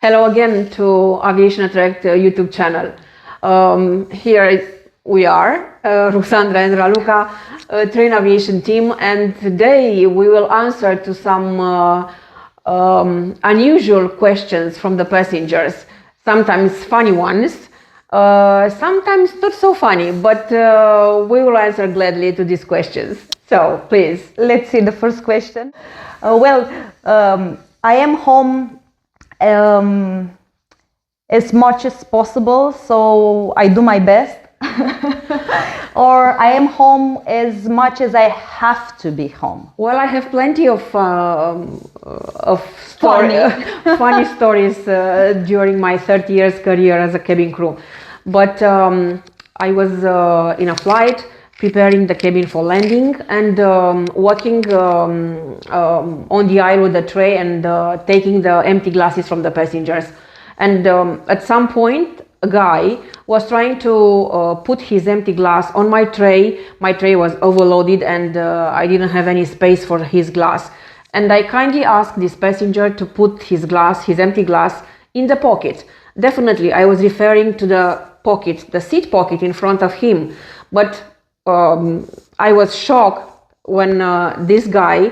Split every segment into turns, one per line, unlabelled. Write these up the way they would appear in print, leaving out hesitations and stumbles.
Hello again to Aviation Attract YouTube channel. Here we are, Ruxandra and Raluca, train aviation team, and today we will answer to some unusual questions from the passengers. Sometimes funny ones, sometimes not so funny, but we will answer gladly to these questions. So please.
Let's see the first question. I am home as much as possible, so I do my best. Or I am home as much as I have to be home.
Well, I have plenty of funny stories during my 30 years career as a cabin crew. But I was in a flight preparing the cabin for landing and walking on the aisle with the tray and taking the empty glasses from the passengers. And at some point, a guy was trying to put his empty glass on my tray. My tray was overloaded and I didn't have any space for his glass. And I kindly asked this passenger to put his empty glass, in the pocket. Definitely, I was referring to the pocket, the seat pocket in front of him. But I was shocked when this guy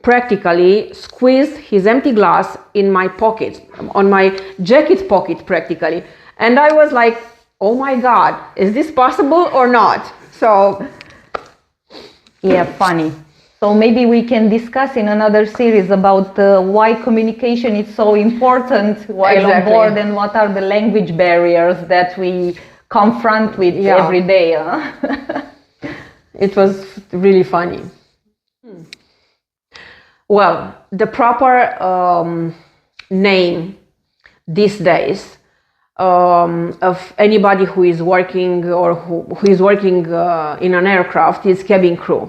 practically squeezed his empty glass in my pocket, on my jacket pocket practically. And I was like, oh my God, is this possible or not? So,
yeah, funny. So maybe we can discuss in another series about why communication is so important while on board and what are the language barriers that we confront with every day. Huh?
It was really funny. Well, the proper name these days of anybody who is working or who is working in an aircraft is cabin crew.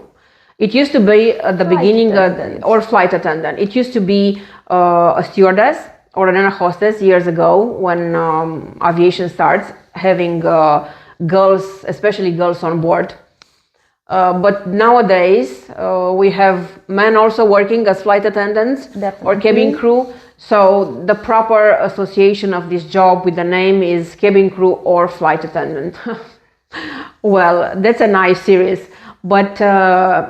It used to be at the beginning or flight attendant. It used to be a stewardess or an air hostess years ago when aviation starts having girls, especially girls on board. But nowadays we have men also working as flight attendants or cabin crew. So the proper association of this job with the name is cabin crew or flight attendant. Well, that's a nice series. But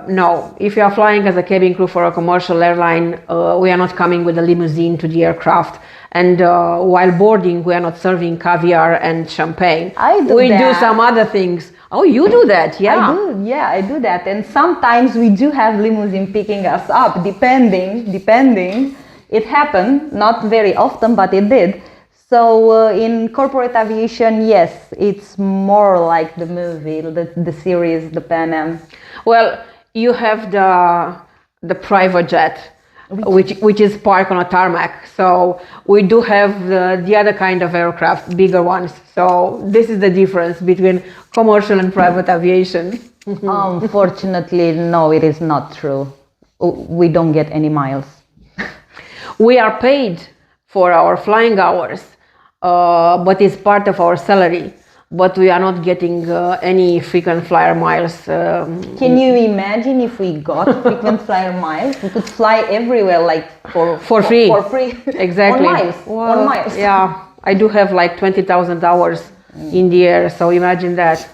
no, if you are flying as a cabin crew for a commercial airline, we are not coming with a limousine to the aircraft. And while boarding, we are not serving caviar and champagne. We do some other things. Oh, you do that? Yeah.
I do that. And sometimes we do have limousine picking us up, depending. It happened, not very often, but it did. So in corporate aviation, yes, it's more like the movie, the series, the Pan Am.
Well, you have the private jet, which is parked on a tarmac. So we do have the other kind of aircraft, bigger ones. So this is the difference between commercial and private aviation.
Unfortunately, no, it is not true. We don't get any miles.
We are paid for our flying hours, but it's part of our salary. But we are not getting any frequent flyer miles.
Can you imagine if we got frequent flyer miles? We could fly everywhere, like for
free.
For free.
Exactly.
On miles.
Well,
on miles.
Yeah, I do have like 20,000 hours in the air. So imagine that.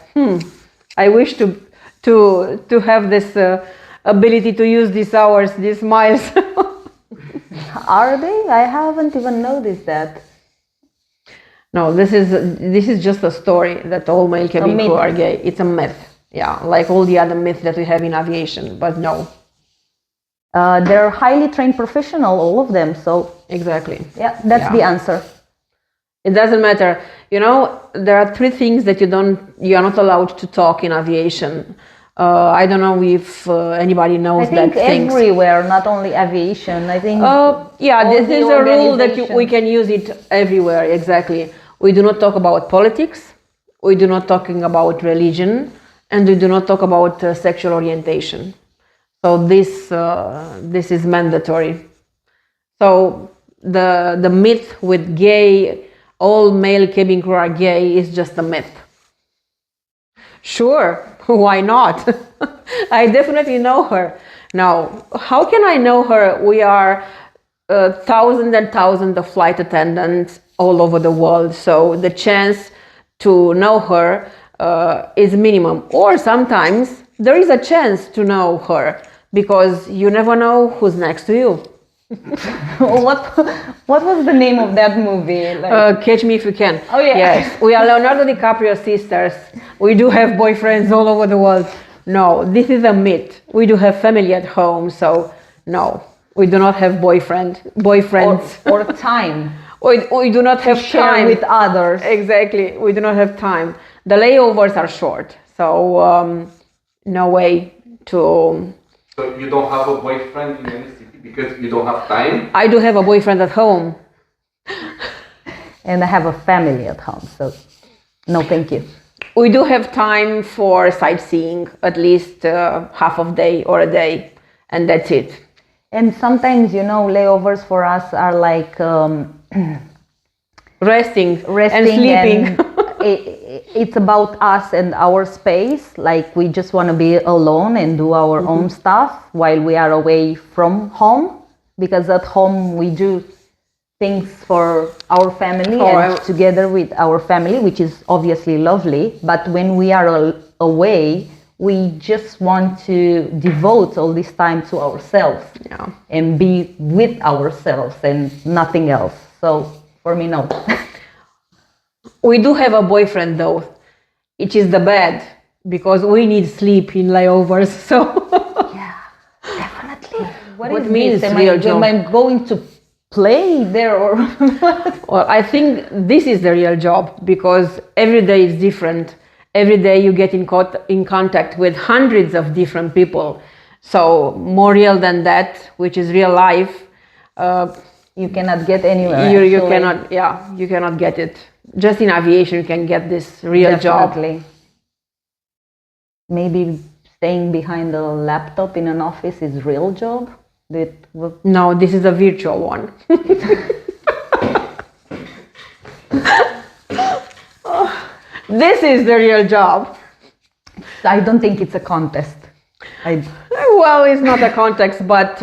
I wish to have this ability to use these hours, these miles.
Are they? I haven't even noticed that.
No, this is just a story that all male cabin crew are gay. It's a myth. Yeah, like all the other myths that we have in aviation, but no.
They're highly trained professional, all of them. So
exactly.
Yeah, that's the answer.
It doesn't matter. You know, there are three things that you are not allowed to talk in aviation. I don't know if anybody knows that.
I think everywhere, not only aviation. I think.
Yeah, this is a rule that we can use it everywhere. Exactly. We do not talk about politics. We do not talking about religion, and we do not talk about sexual orientation. So this is mandatory. So the myth with gay, all male cabin crew are gay is just a myth. Sure. Why not? I definitely know her. Now, how can I know her? We are thousands and thousands of flight attendants all over the world. So the chance to know her is minimum. Or sometimes there is a chance to know her because you never know who's next to you.
What was the name of that movie?
Catch Me If You Can.
Oh, yeah.
Yes, we are Leonardo DiCaprio sisters. We do have boyfriends all over the world. No, this is a myth. We do have family at home, so no, we do not have boyfriends.
Or time.
We do not have
Share
time
with others.
Exactly, we do not have time. The layovers are short, so no way to.
So you don't have a boyfriend in any city because you don't have time?
I do have a boyfriend at home.
And I have a family at home, so no thank you.
We do have time for sightseeing, at least half of day or a day, and that's it.
And sometimes, layovers for us are like
Resting and
resting
sleeping.
and it's about us and our space. Like we just want to be alone and do our own stuff while we are away from home, because at home we do things for our family and together with our family, which is obviously lovely. But when we are away, we just want to devote all this time to ourselves and be with ourselves and nothing else. So for me, no.
We do have a boyfriend though, which is the bad, because we need sleep in layovers. So
Yeah, definitely.
What means real job?
Am I going to play there or?
Well, I think this is the real job, because every day is different. Every day you get in contact with hundreds of different people. So more real than that, which is real life.
You cannot get anywhere.
You cannot get it. Just in aviation you can get this real job.
Maybe staying behind a laptop in an office is real job.
No, this is a virtual one. This is the real job.
I don't think it's a contest.
Well, it's not a context, but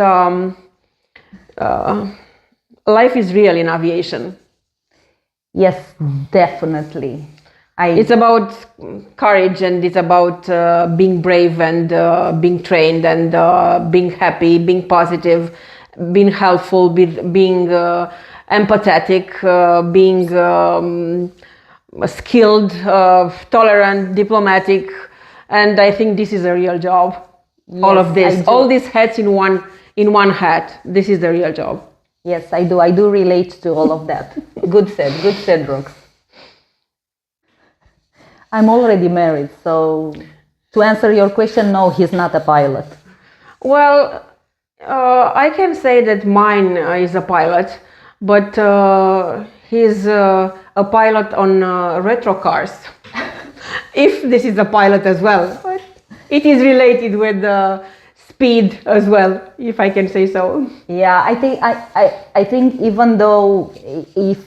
life is real in aviation.
Yes, definitely.
It's about courage, and it's about being brave and being trained and being happy, being positive, being helpful, being empathetic, being skilled, tolerant, diplomatic. And I think this is a real job.
Yes,
all of this, all these hats in one hat. This is the real job.
Yes, I do. I do relate to all of that. Good said, Rox. I'm already married, so to answer your question, no, he's not a pilot.
Well, I can say that mine is a pilot, but he's a pilot on retro cars. If this is a pilot as well, but it is related with speed as well, if I can say so.
Yeah, I think even though if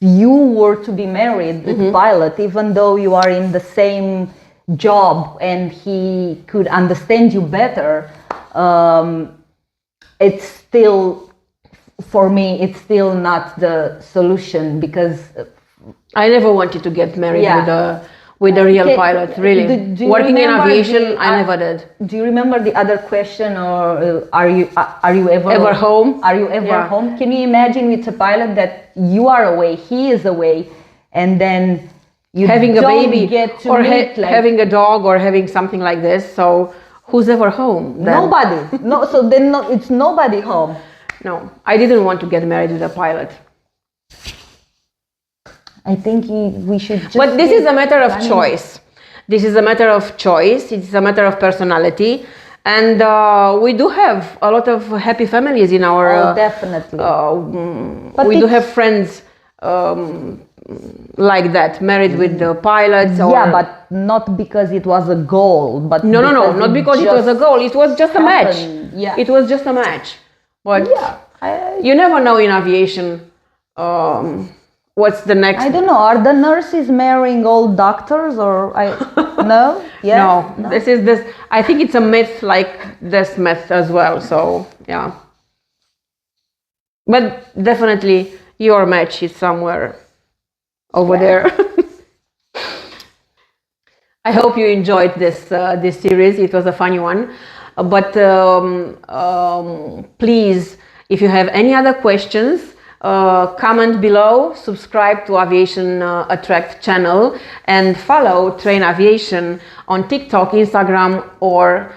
you were to be married with a pilot, even though you are in the same job and he could understand you better, it's still, for me, it's still not the solution, because
I never wanted to get married with a real pilot, really. Working in aviation, I never did.
Do you remember the other question, or are you
ever home?
Are you ever home? Can you imagine with a pilot that you are away, he is away, and then you
having a
don't
baby
get to
or
meet,
having a dog or having something like this? So who's ever home? Then?
Nobody. No. So then it's nobody home.
No, I didn't want to get married with a pilot.
I think we should just...
But this is a matter of choice. This is a matter of choice. It's a matter of personality. And we do have a lot of happy families in our...
Oh, definitely.
But we do have friends like that, married with the pilots.
Yeah, but not because it was a goal. But
no, not because it was a goal. It was just a match.
Yeah.
It was just a match. But you never know in aviation. What's the next?
I don't know. Are the nurses marrying all doctors, or no? Yes?
No. This is this. I think it's a myth, like this myth as well. So yeah. But definitely your match is somewhere over there. I hope you enjoyed this series. It was a funny one. But please, if you have any other questions, comment below, subscribe to Aviation Attract channel, and follow Train Aviation on TikTok, Instagram, or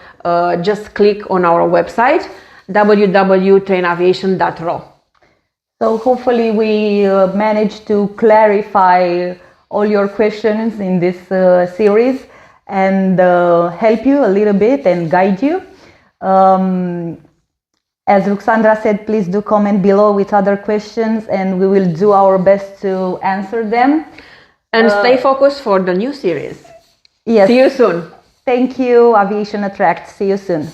just click on our website www.trainaviation.ro.
So hopefully we managed to clarify all your questions in this series and help you a little bit and guide you. As Ruxandra said, please do comment below with other questions and we will do our best to answer them.
And stay focused for the new series.
Yes.
See you soon.
Thank you, Aviation Attract. See you soon.